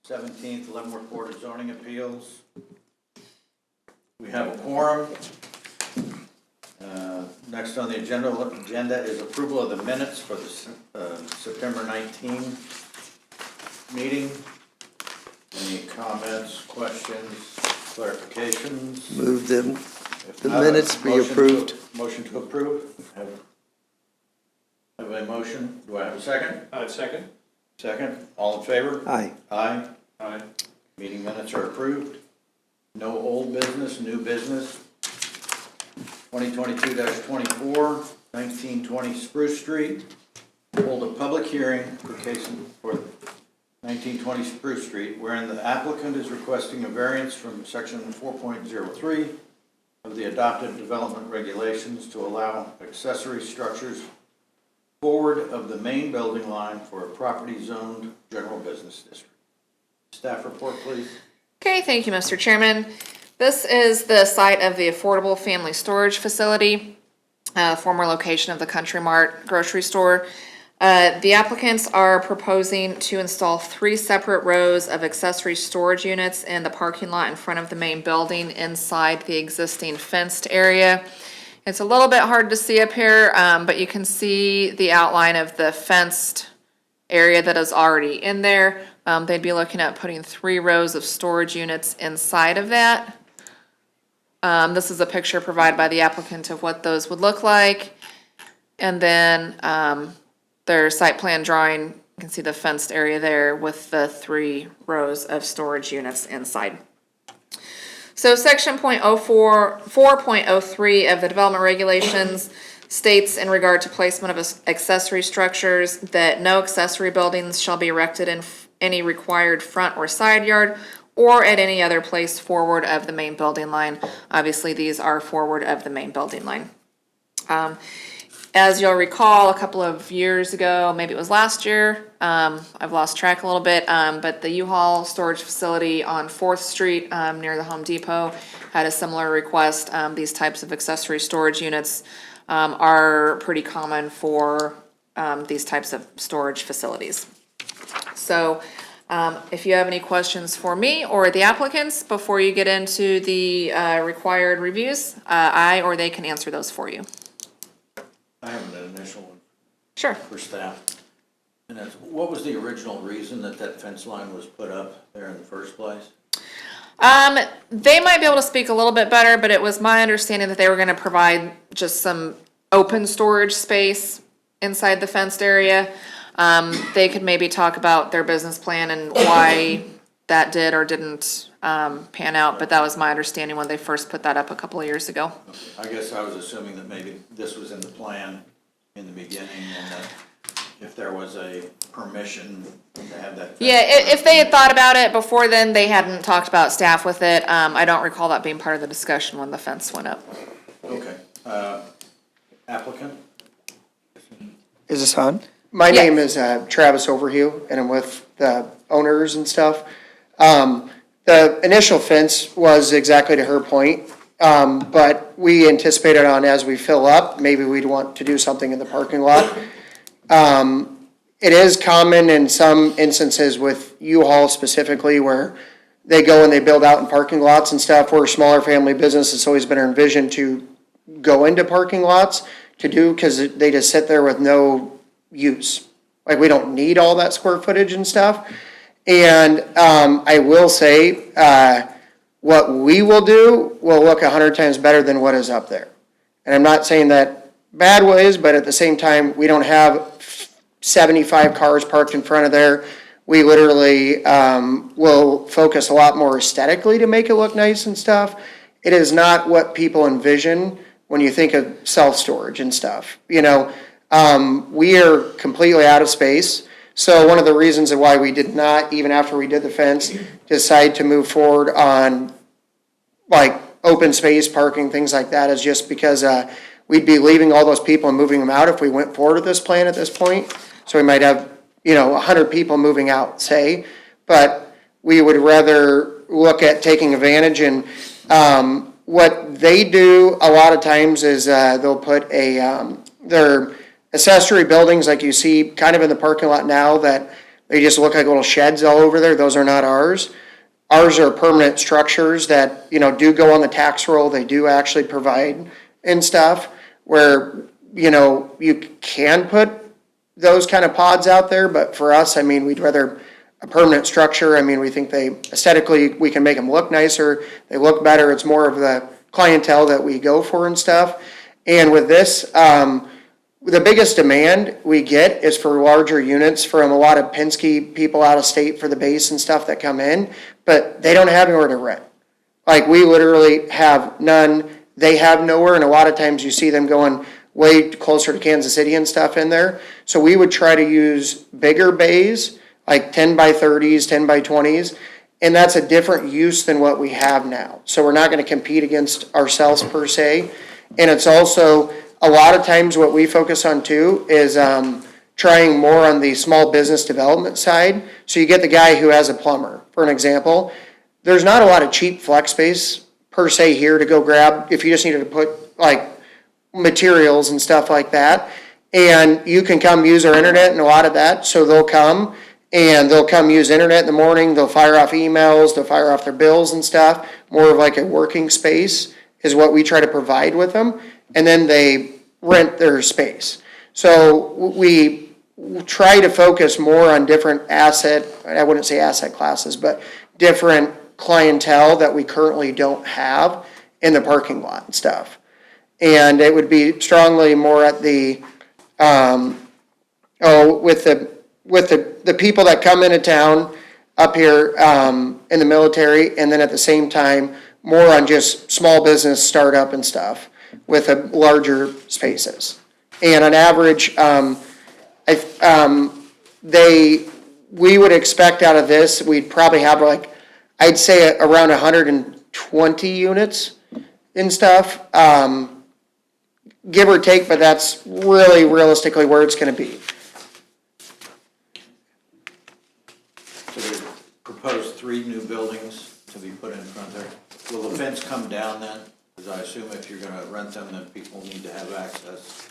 17th, Leavenworth Board of Zoning Appeals. We have a quorum. Next on the agenda is approval of the minutes for the September 19 meeting. Any comments, questions, clarifications? Move them. If The not, minutes be approved. Motion to approve. Have a motion. Do I have a second? Second. Second. All in favor? Aye. Aye. Aye. Meeting minutes are approved. No old business, new business. 2022-24, 1920 Spruce Street. Hold a public hearing for 1920 Spruce Street, wherein the applicant is requesting a variance from section 4.03 of the adopted development regulations to allow accessory structures forward of the main building line for a property zoned general business district. Staff report, please. Okay, thank you, Mr. Chairman. This is the site of the Affordable Family Storage Facility, former location of the Country Mart grocery store. The applicants are proposing to install 3 separate rows of accessory storage units in the parking lot in front of the main building inside the existing fenced area. It's a little bit hard to see up here, but you can see the outline of the fenced area that is already in there. They'd be looking at putting 3 rows of storage units inside of that. This is a picture provided by the applicant of what those would look like. And then their site plan drawing, you can see the fenced area there with the 3 rows of storage units inside. So section 4.03 of the development regulations states in regard to placement of accessory structures that no accessory buildings shall be erected in any required front or side yard or at any other place forward of the main building line. Obviously, these are forward of the main building line. As you'll recall, a couple of years ago, maybe it was last year, I've lost track a little bit, but the U-Haul storage facility on 4th Street near the Home Depot had a similar request. These types of accessory storage units are pretty common for these types of storage facilities. So if you have any questions for me or the applicants before you get into the required reviews, I or they can answer those for you. I have an initial one Sure. for staff. And that's, what was the original reason that fence line was put up there in the first place? They might be able to speak a little bit better, but it was my understanding that they were gonna provide just some open storage space inside the fenced area. They could maybe talk about their business plan and why that did or didn't pan out, but that was my understanding when they first put that up a couple of years ago. I guess I was assuming that maybe this was in the plan in the beginning and that if there was a permission to have that. Yeah, if they had thought about it before then, they hadn't talked about staff with it. I don't recall that being part of the discussion when the fence went up. Okay. Applicant? Is this on? My Yes. name is Travis Overhue, and I'm with the owners and stuff. The initial fence was exactly to her point, but we anticipated on as we fill up, maybe we'd want to do something in the parking lot. It is common in some instances with U-Haul specifically where they go and they build out in parking lots and stuff. We're a smaller family business. It's always been our vision to go into parking lots to do, because they just sit there with no use. Like, we don't need all that square footage and stuff. And I will say, what we will do will look 100 times better than what is up there. And I'm not saying that bad ways, but at the same time, we don't have 75 cars parked in front of there. We literally will focus a lot more aesthetically to make it look nice and stuff. It is not what people envision when you think of self-storage and stuff. You know, we are completely out of space. So one of the reasons why we did not, even after we did the fence, decide to move forward on like open space parking, things like that, is just because we'd be leaving all those people and moving them out if we went forward with this plan at this point. So we might have, 100 people moving out, say, but we would rather look at taking advantage. And what they do a lot of times is they'll put their accessory buildings like you see kind of in the parking lot now, that They just look like little sheds all over there. Those are not ours. Ours are permanent structures that, do go on the tax roll. They do actually provide and stuff where, you can put those kind of pods out there, but for us, we'd rather a permanent structure. We think they aesthetically, we can make them look nicer. They look better. It's more of the clientele that we go for and stuff. And with this, the biggest demand we get is for larger units from a lot of Penske people out of state for the base and stuff that come in, but they don't have anywhere to rent. Like, we literally have none, they have nowhere, and a lot of times you see them going way closer to Kansas City and stuff in there. So we would try to use bigger bays, like 10 by 30s, 10 by 20s, and that's a different use than what we have now. So we're not gonna compete against ourselves per se. And it's also, a lot of times what we focus on too is trying more on the small business development side. So you get the guy who has a plumber, for an example. There's not a lot of cheap flex space per se here to go grab if you just needed to put like materials and stuff like that. And you can come use our internet and a lot of that. So they'll come and they'll come use internet in the morning. They'll fire off emails, they'll fire off their bills and stuff. More of like a working space is what we try to provide with them. And then they rent their space. So we try to focus more on different I wouldn't say asset classes, but different clientele that we currently don't have in the parking lot and stuff. And it would be strongly more at the, with the people that come into town up here in the military, and then at the same time, more on just small business startup and stuff with larger spaces. And on average, we would expect out of this, we'd probably have like, I'd say around 120 units and stuff, give or take, but that's really realistically where it's gonna be. So they proposed 3 new buildings to be put in front there. Will the fence come down then? Because I assume if you're gonna rent them, then people need to have access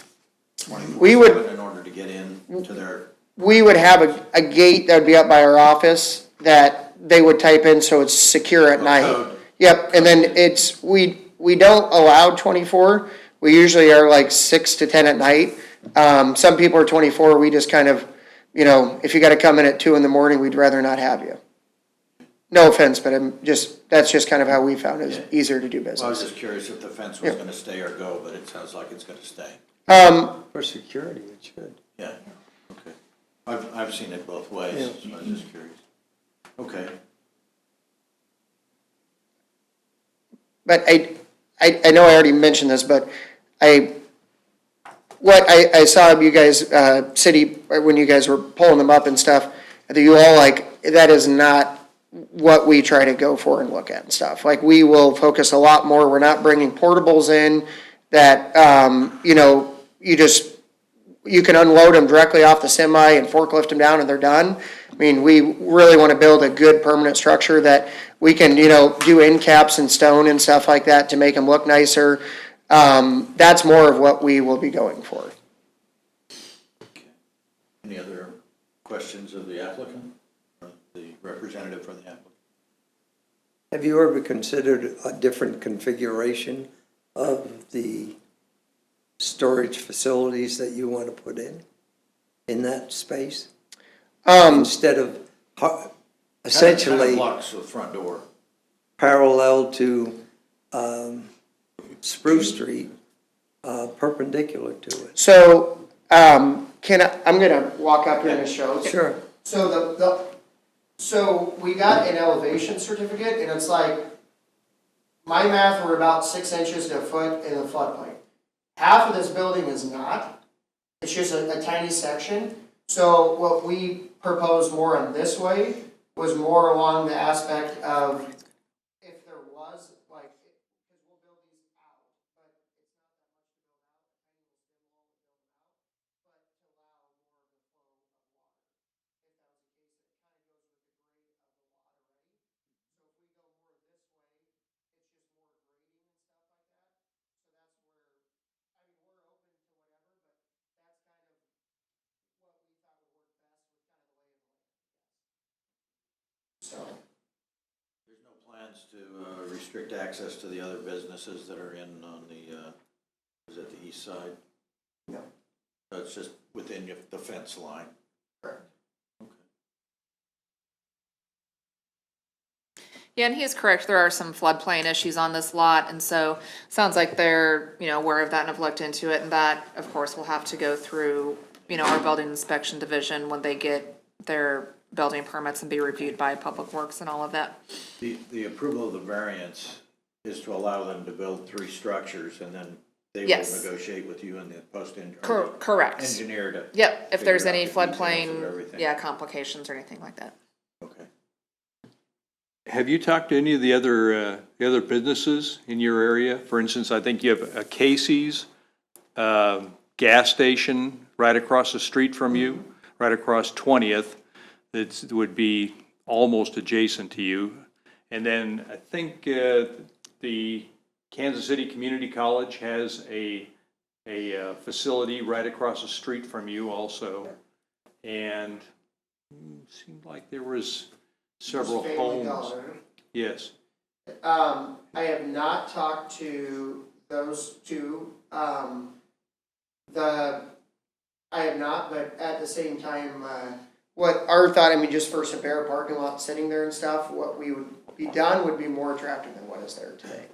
24/7 in order to get in to their. We would have a gate that would be up by our office that they would type in so it's secure at night. Code. Yep, and then we don't allow 24. We usually are like 6 to 10 at night. Some people are 24. We just kind of, if you gotta come in at 2 in the morning, we'd rather not have you. No offense, but that's just kind of how we found it was easier to do Well, I was business. just curious if the fence was gonna stay or go, but it sounds like it's gonna stay. For security, it should. Yeah, okay. I've seen it both ways, so I was just curious. Okay. But I know I already mentioned this, but I saw you guys, city, when you guys were pulling them up and stuff, that you all that is not what we try to go for and look at and stuff. Like, we will focus a lot more, we're not bringing portables in that, you can unload them directly off the semi and forklift them down and they're done. We really want to build a good permanent structure that we can, do end caps and stone and stuff like that to make them look nicer. That's more of what we will be going for. Any other questions of the applicant, or the representative for the applicant? Have you ever considered a different configuration of the storage facilities that you want to put in that space? Instead of essentially Kind of blocks the front door. parallel to Spruce Street, perpendicular to it. So, I'm gonna walk up here and show. Sure. So so we got an elevation certificate, and it's like, my math, we're about 6 inches to a foot in the floodplain. Half of this building is not, it's just a tiny section. So what we proposed more on this way was more along the aspect of, if there was, because we'll build these out, but it's not that much to build out, a tiny little stem wall to build them out, but to allow more of the flow of water. If that was the case, it kind of goes with the grade of the lot already. So if we go more this way, it's just more grading and stuff like that. So that's where, we're open to whatever, but that's kind of what we thought would work best with kind of the lay of the land. plans to restrict access to the other businesses that are in on the, is it the east side? No. So it's just within the fence line? Correct. Okay. Yeah, and he is correct, there are some floodplain issues on this lot, and so, sounds like they're, aware of that and have looked into it, and that, of course, will have to go through, our building inspection division when they get their building permits and be reviewed by Public Works and all of that. The approval of the variance is to allow them to build 3 structures, and then they will Yes. negotiate with you and the Correct. engineer to. Yep, if there's figure out any the details of floodplain, everything. complications or anything like that. Okay. Have you talked to any of the other businesses in your area? For instance, I think you have a Casey's, gas station right across the street from you, right across 20th, that would be almost adjacent to you. And then I think the Kansas City Community College has a facility right across the street from you also. And it seemed like there was several homes. Yes. I have not talked to those two. I have not, but at the same time, what our thought, just for some bare parking lot sitting there and stuff, what we would be done would be more attractive than what is there today.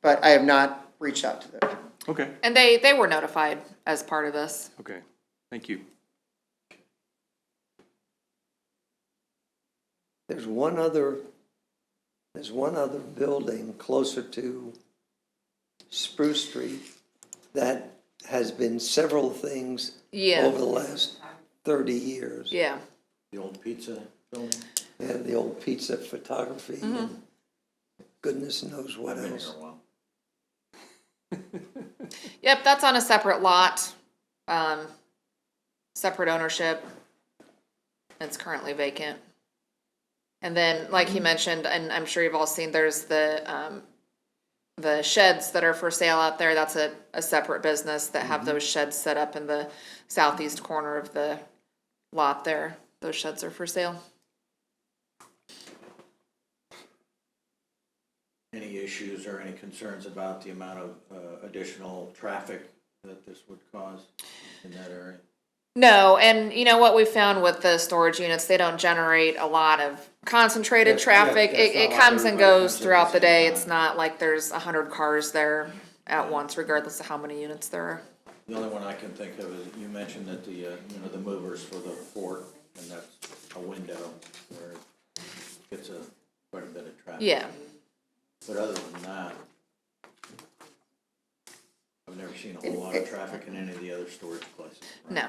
But I have not reached out to them. Okay, And they were notified as part of this. okay. Thank you. There's one other building closer to Spruce Street that has been several things Yeah. over the last 30 years. Yeah. The old pizza building? And the old pizza photography and goodness knows what I've been here else. a while. Yep, that's on a separate lot, separate ownership. It's currently vacant. And then, like he mentioned, and I'm sure you've all seen, there's the sheds that are for sale out there. That's a separate business that have those sheds set up in the southeast corner of the lot there. Those sheds are for sale. Any issues or any concerns about the amount of additional traffic that this would cause in that area? No, and what we found with the storage units, they don't generate a lot of concentrated Yeah, traffic. yeah, it's It not like comes and everybody goes comes at throughout the the day. same It's time. not like there's 100 cars there at once, regardless of how many units there are. The only one I can think of is, you mentioned that the movers for the fort, and that's a window where it gets quite a bit of traffic. Yeah. But other than that, I've never seen a whole lot of traffic in any of the other storage places. No.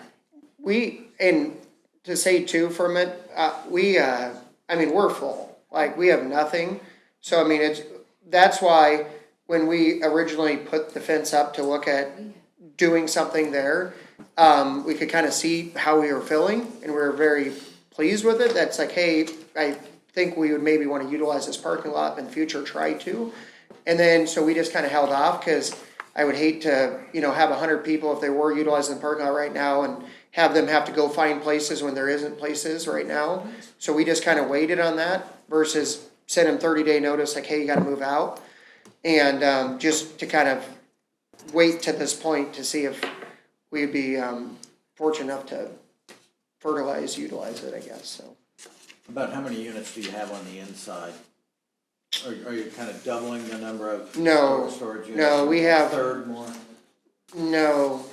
And to say too for a minute, we're full, like, we have nothing. So, that's why when we originally put the fence up to look at doing something there, we could kind of see how we were feeling, and we were very pleased with it. That's like, hey, I think we would maybe want to utilize this parking lot in the future, try to. And then, so we just kind of held off, because I would hate to, have 100 people, if they were utilizing the parking lot right now, and have them have to go find places when there isn't places right now. So we just kind of waited on that versus send them 30-day notice, like, hey, you gotta move out. And, just to kind of wait to this point to see if we'd be, fortunate enough to utilize it, I guess, so. About how many units do you have on the inside? Are you kind of doubling the number of No, storage units? no, we have- A third more? No,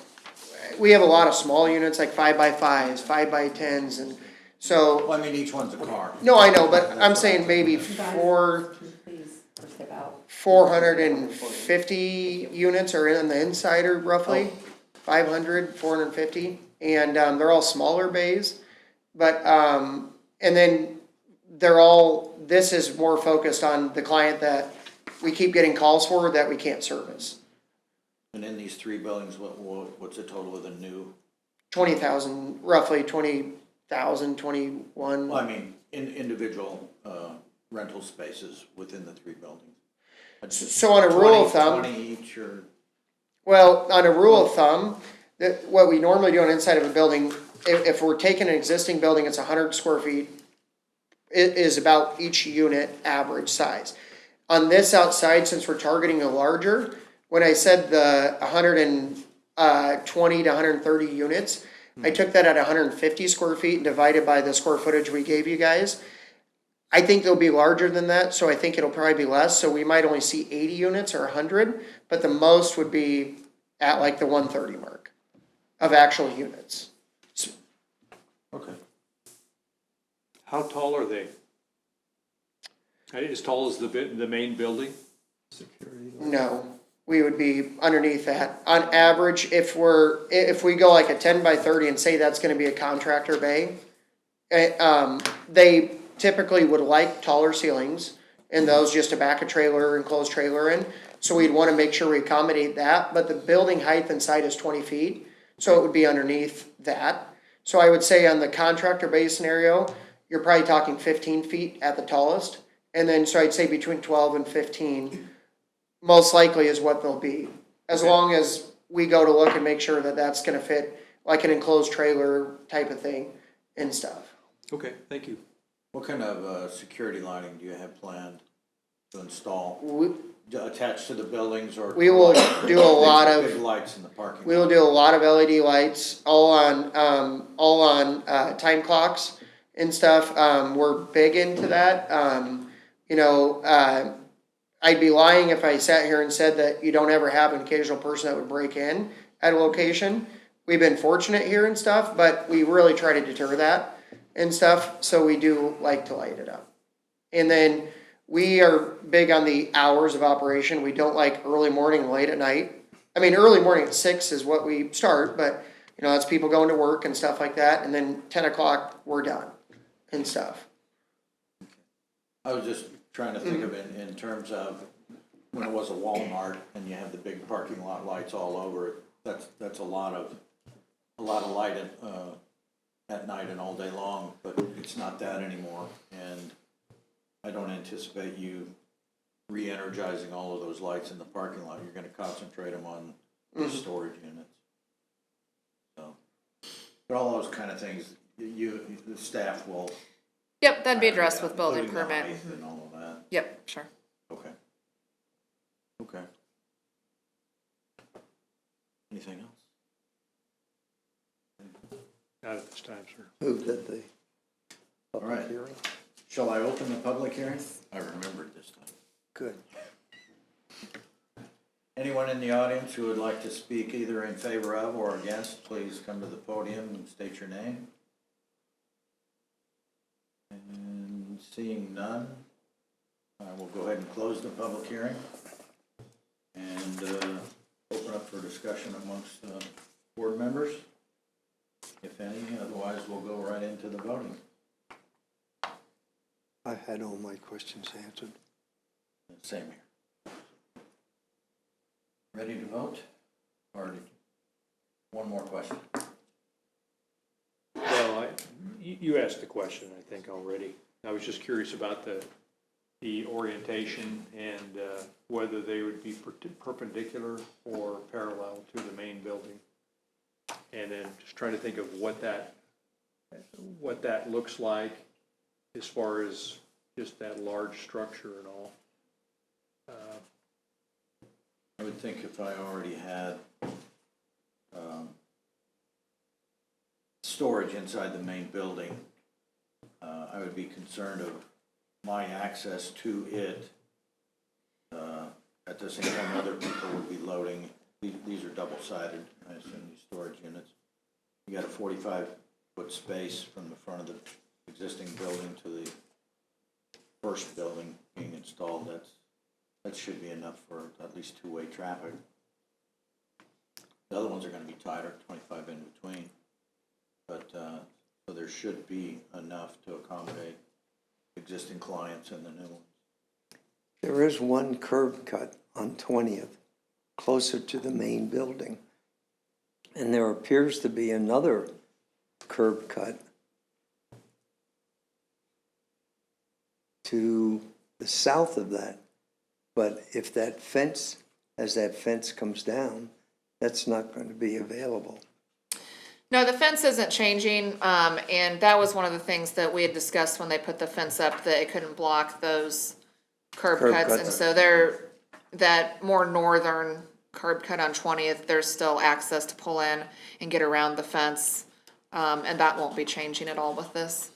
we have a lot of small units, like 5x5s, 5x10s, and so, Well, each one's a car. no, I know, but I'm saying maybe 450 units are in the insider roughly, 500, 450, and, they're all smaller bays. But, and then this is more focused on the client that we keep getting calls for that we can't service. And in these 3 buildings, what's the total of the new? 20,000, roughly 20,000, 21. Well, individual rental spaces within the 3 buildings. So on a rule of thumb, 20 each, or? well, on a rule of thumb, what we normally do on the inside of a building, if we're taking an existing building, it's 100 square feet, it is about each unit average size. On this outside, since we're targeting a larger, when I said the 120 to 130 units, I took that at 150 square feet and divided by the square footage we gave you guys. I think they'll be larger than that, so I think it'll probably be less, so we might only see 80 units or 100, but the most would be at like the 130 mark of actual units. Okay. How tall are they? As tall as the main building? No, we would be underneath that. On average, if we go like a 10 by 30 and say that's gonna be a contractor bay, they typically would like taller ceilings, and those just to back a trailer, enclosed trailer in. So we'd wanna make sure we accommodate that, but the building height inside is 20 feet, so it would be underneath that. So I would say on the contractor bay scenario, you're probably talking 15 feet at the tallest. And then, so I'd say between 12 and 15, most likely is what they'll be. As long as we go to look and make sure that that's gonna fit like an enclosed trailer type of thing and stuff. Okay, thank you. What kind of, security lighting do you have planned to install, We, attached to the buildings or? We will do a lot of- Big lights in the parking lot? we will do a lot of LED lights, all on time clocks and stuff. We're big into that. I'd be lying if I sat here and said that you don't ever have an occasional person that would break in at a location. We've been fortunate here and stuff, but we really try to deter that and stuff, so we do like to light it up. And then we are big on the hours of operation. We don't like early morning, late at night. I mean, early morning at 6 is what we start, but, that's people going to work and stuff like that, and then 10 o'clock, we're done and stuff. I was just trying to think of it in terms of when it was a Walmart and you have the big parking lot lights all over it. That's a lot of light at night and all day long, but it's not that anymore. And I don't anticipate you re-energizing all of those lights in the parking lot. You're gonna concentrate them on the storage units. So, but all those kind of things, the staff will. Yep, that'd be addressed with building Including the permit. height and all of that. Yep, sure. Okay. Okay. Anything else? Not at this time, sir. Move that the All right. public hearing. Shall I open the public hearing? I remembered this time. Good. Anyone in the audience who would like to speak either in favor of or against, please come to the podium and state your name. And seeing none, I will go ahead and close the public hearing and open up for discussion amongst board members, if any. Otherwise, we'll go right into the voting. I had all my questions answered. Same here. Ready to vote? Or one more question? Well, you asked the question, I think, already. I was just curious about the orientation and whether they would be perpendicular or parallel to the main building. And then just trying to think of what that looks like as far as just that large structure and all. I would think if I already had storage inside the main building, I would be concerned of my access to it. At the same time, other people would be loading. These are double-sided, I assume, these storage units. You got a 45-foot space from the front of the existing building to the first building being installed. That should be enough for at least two-way traffic. The other ones are gonna be tighter, 25 in between. But, so there should be enough to accommodate existing clients and the new ones. There is one curb cut on 20th, closer to the main building. And there appears to be another curb cut to the south of that. But if that fence, as that fence comes down, that's not going to be available. No, the fence isn't changing, and that was one of the things that we had discussed when they put the fence up, that it couldn't block those curb Curb cuts, and cuts. so they're, that more northern curb cut on 20th, there's still access to pull in and get around the fence, and that won't be changing at all with this.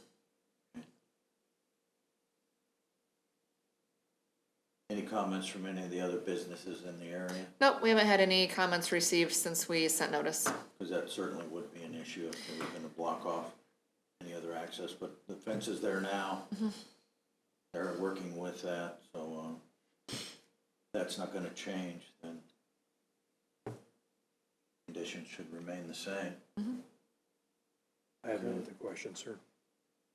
Any comments from any of the other businesses in the area? Nope, we haven't had any comments received since we sent notice. Because that certainly would be an issue if they were gonna block off any other access, but the fence is there now. They're working with that, so, that's not gonna change, then conditions should remain the same. I have no other questions, sir.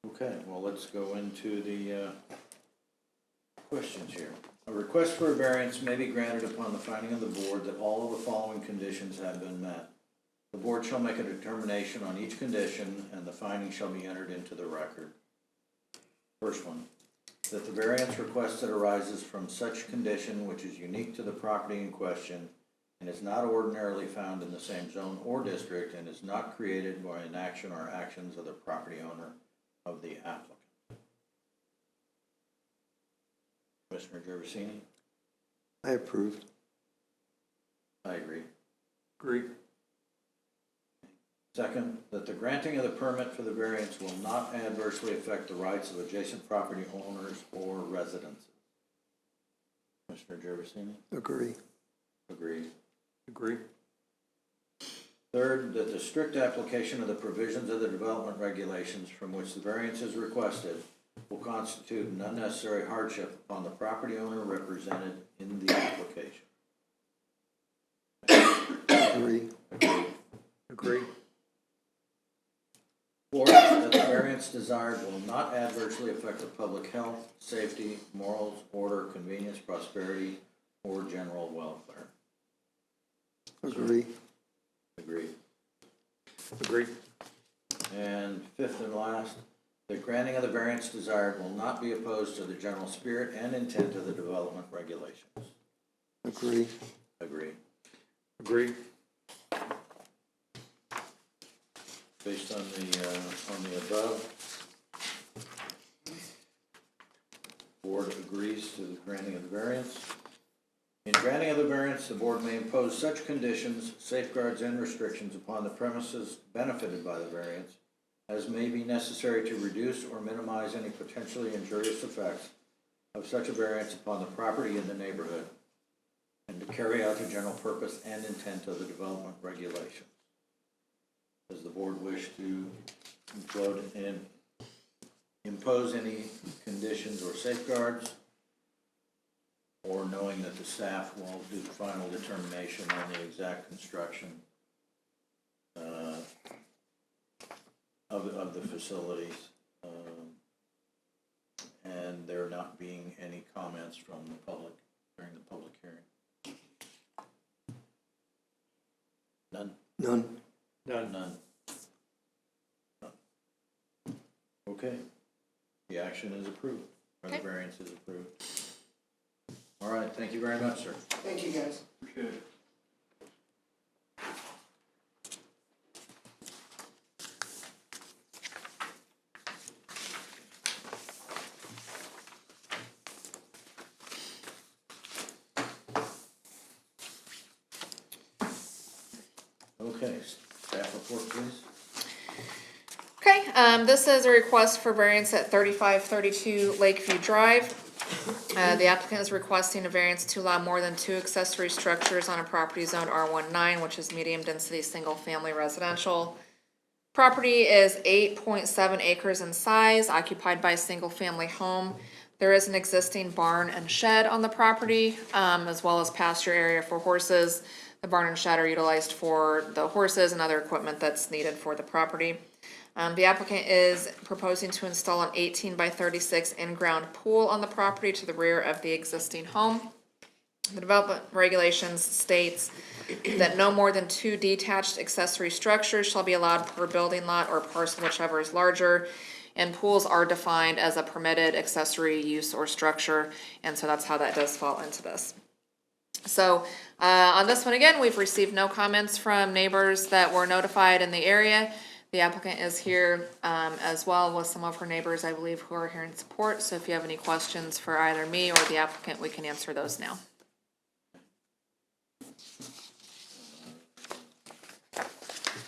Okay, well, let's go into the, questions here. A request for a variance may be granted upon the finding of the board that all of the following conditions have been met. The board shall make a determination on each condition, and the finding shall be entered into the record. First one, that the variance requested arises from such condition which is unique to the property in question and is not ordinarily found in the same zone or district and is not created by an action or actions of the property owner of the applicant. Commissioner Gervasini? I approve. I agree. Agree. Second, that the granting of the permit for the variance will not adversely affect the rights of adjacent property owners or residents. Commissioner Gervasini? Agree. Agreed. Agree. Third, that the strict application of the provisions of the development regulations from which the variance is requested will constitute an unnecessary hardship upon the property owner represented in the application. Agree. Agreed. Agree. Fourth, that the variance desired will not adversely affect the public health, safety, morals, order, convenience, prosperity, or general welfare. Agree. Agreed. Agree. And fifth and last, the granting of the variance desired will not be opposed to the general spirit and intent of the development regulations. Agree. Agreed. Agree. Based on the above, board agrees to the granting of the variance. In granting of the variance, the board may impose such conditions, safeguards, and restrictions upon the premises benefited by the variance as may be necessary to reduce or minimize any potentially injurious effects of such a variance upon the property in the neighborhood and to carry out the general purpose and intent of the development regulations. Does the board wish to include and impose any conditions or safeguards? Or knowing that the staff will do the final determination on the exact construction of the facilities, and there not being any comments from the public during the public hearing? None? None. None. None. Okay. The action is approved, or the Okay. variance is approved. All right, thank you very much, sir. Thank you, guys. Good. Okay, staff report, please. Okay, this is a request for variance at 3532 Lakeview Drive. The applicant is requesting a variance to allow more than 2 accessory structures on a property zoned R19, which is medium-density, single-family residential. Property is 8.7 acres in size, occupied by a single-family home. There is an existing barn and shed on the property, as well as pasture area for horses. The barn and shed are utilized for the horses and other equipment that's needed for the property. The applicant is proposing to install an 18 by 36 in-ground pool on the property to the rear of the existing home. The development regulations states that no more than 2 detached accessory structures shall be allowed per building lot or parcel, whichever is larger. And pools are defined as a permitted accessory use or structure, and so that's how that does fall into this. So, on this one again, we've received no comments from neighbors that were notified in the area. The applicant is here as well with some of her neighbors, I believe, who are here in support. So if you have any questions for either me or the applicant, we can answer those now.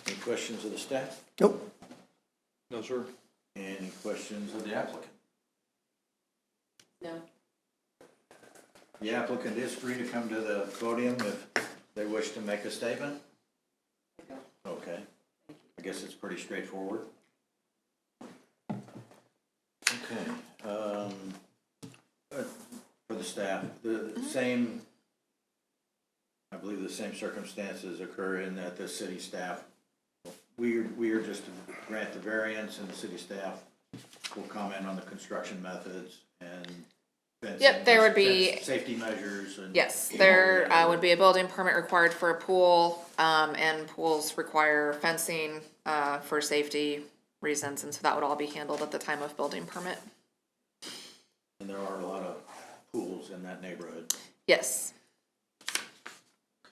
Any questions of the staff? Nope. No, sir. Any questions of the applicant? No. The applicant is free to come to the podium if they wish to make a statement. Okay. I guess it's pretty straightforward. Okay. For the staff, the same, I believe the same circumstances occur in that the city staff, we are just to grant the variance, and the city staff will comment on the construction methods and fencing. Yep, there would be- Safety measures and. Yes, there would be a building permit required for a pool, and pools require fencing for safety reasons, and so that would all be handled at the time of building permit. And there are a lot of pools in that neighborhood. Yes.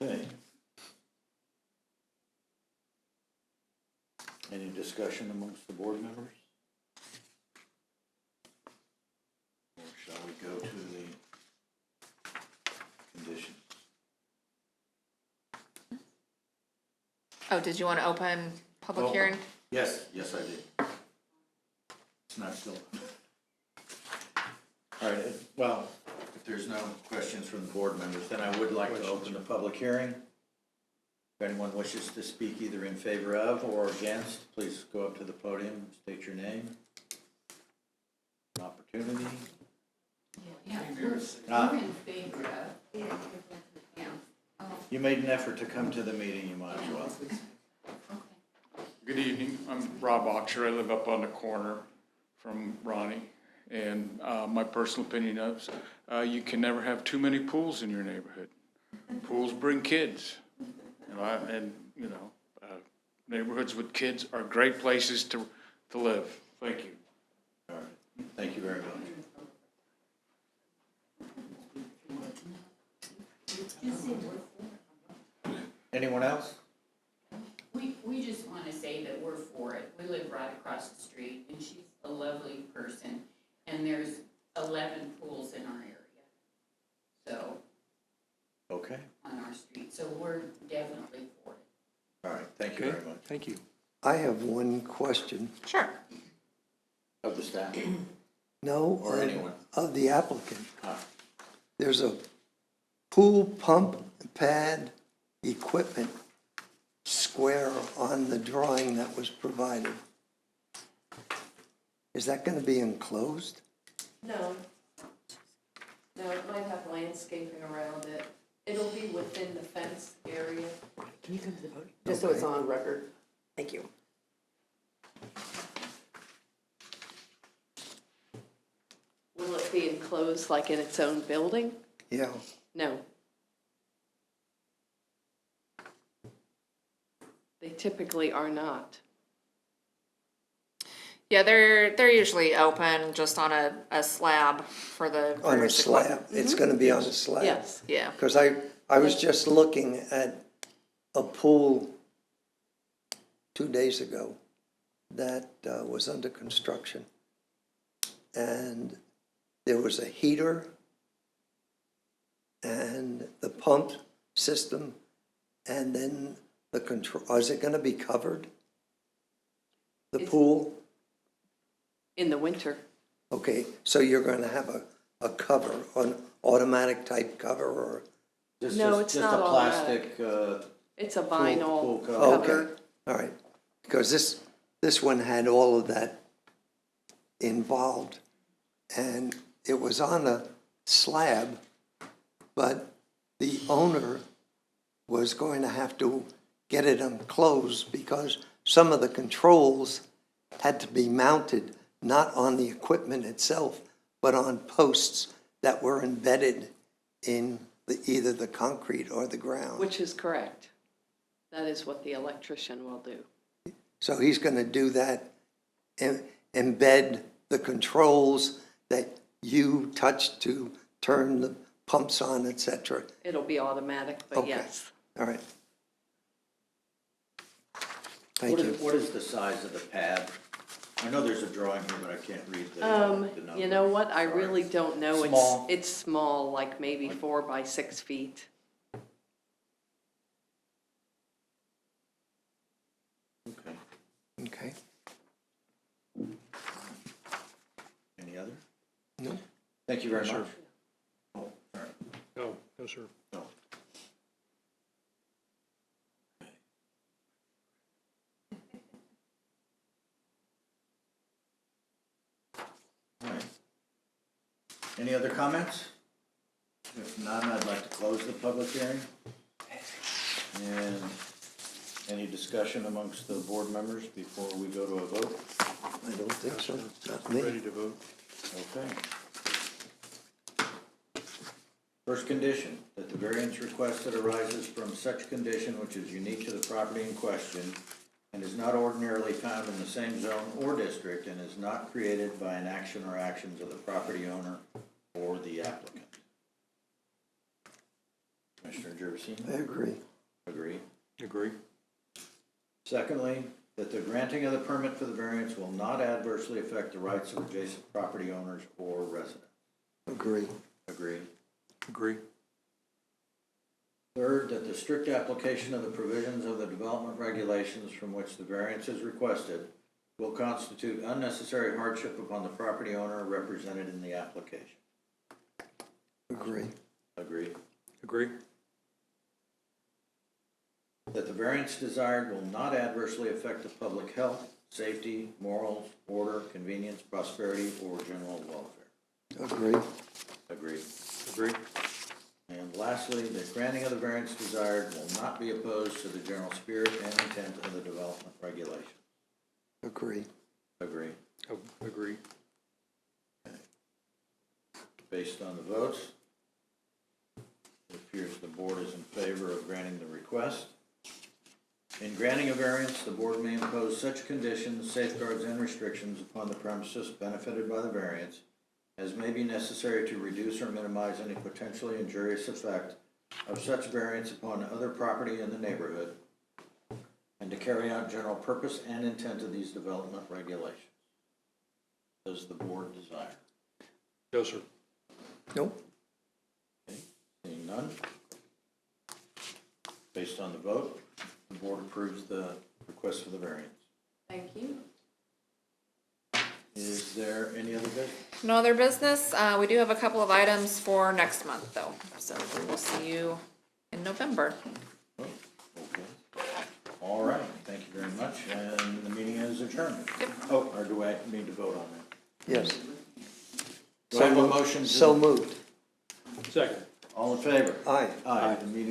Okay. Any discussion amongst the board members? Or shall we go to the conditions? Oh, did you want to open public Oh. hearing? Yes, yes, I did. It's not still. All right, well, if there's no questions from the board members, then I would like to open the public hearing. If anyone wishes to speak either in favor of or against, please go up to the podium, state your name. An opportunity. Ah, in favor of. you made an effort to come to the meeting, you might as well. Good evening, I'm Rob Oxer, I live up on the corner from Ronnie, and my personal opinion is, you can never have too many pools in your neighborhood. Pools bring kids, neighborhoods with kids are great places to live. Thank you. All right, thank you very much. Anyone else? We just want to say that we're for it. We live right across the street, and she's a lovely person, and there's 11 pools in our area. So, Okay, on our street, so we're definitely for it. all right, thank you very much. Thank you. I have one question. Sure. Of the staff? No. Or anyone. Of the applicant. Ah. There's a pool pump pad equipment square on the drawing that was provided. Is that gonna be enclosed? No. No, it might have landscaping around it. It'll be within the fenced area. Can you come to the podium? Just so it's on record. Thank you. Will it be enclosed like in its own building? Yeah, No. They typically are not. Yeah, they're usually open just on a slab for the. on a various equipment. slab. It's gonna be on a slab. Yes. Yeah. Because I was just looking at a pool 2 days ago that was under construction. And there was a heater and the pump system, and then the control, is it gonna be covered? The It's- pool? In the winter. Okay, so you're gonna have a cover, an automatic type cover, or? No, it's not Just a automatic. plastic, It's a pool vinyl cover. Okay, cover. all right, because this one had all of that involved, and it was on a slab, but the owner was going to have to get it enclosed because some of the controls had to be mounted not on the equipment itself, but on posts that were embedded in either the concrete or the ground. Which is correct. That is what the electrician will do. So he's gonna do that, embed the controls that you touch to turn the pumps on, et cetera. It'll be automatic, but Okay. yes. All right. Thank you. What is the size of the pad? I know there's a drawing here, but I can't read the number. You know what, I Sorry. really don't know. Small? It's small, like maybe 4 by 6 feet. Okay. Okay. Any other? No. Thank you very Yes, sir. much. Oh, sorry. No, no, sir. No. All right. Any other comments? If none, I'd like to close the public hearing. And any discussion amongst the board members before we go to a vote? I don't think so. Not me. Ready to vote? Okay. First condition, that the variance requested arises from such condition which is unique to the property in question and is not ordinarily found in the same zone or district and is not created by an action or actions of the property owner or the applicant. Commissioner Jervisi? I agree. Agree. Agree? Secondly, that the granting of the permit for the variance will not adversely affect the rights of adjacent property owners or residents. Agree. Agree. Agree? Third, that the strict application of the provisions of the development regulations from which the variance is requested will constitute unnecessary hardship upon the property owner represented in the application. Agree. Agree. Agree? That the variance desired will not adversely affect the public health, safety, morals, order, convenience, prosperity, or general welfare. Agree. Agree. Agree? And lastly, the granting of the variance desired will not be opposed to the general spirit and intent of the development regulation. Agree. Agree. Oh, agree. Based on the votes, it appears the board is in favor of granting the request. In granting a variance, the board may impose such conditions, safeguards, and restrictions upon the premises benefited by the variance as may be necessary to reduce or minimize any potentially injurious effect of such variance upon other property in the neighborhood and to carry out general purpose and intent of these development regulations. Does the board desire? No, sir. Nope. Okay, seeing none. Based on the vote, the board approves the request for the variance. Thank you. Is there any other business? No other business. We do have a couple of items for next month, though. So we will see you in November. Oh, okay. All right, thank you very much, and the meeting is adjourned. Oh, or do I need to vote on that? Yes. Do I have a motion to? So moved. Second. All in favor? Aye. Aye, the meeting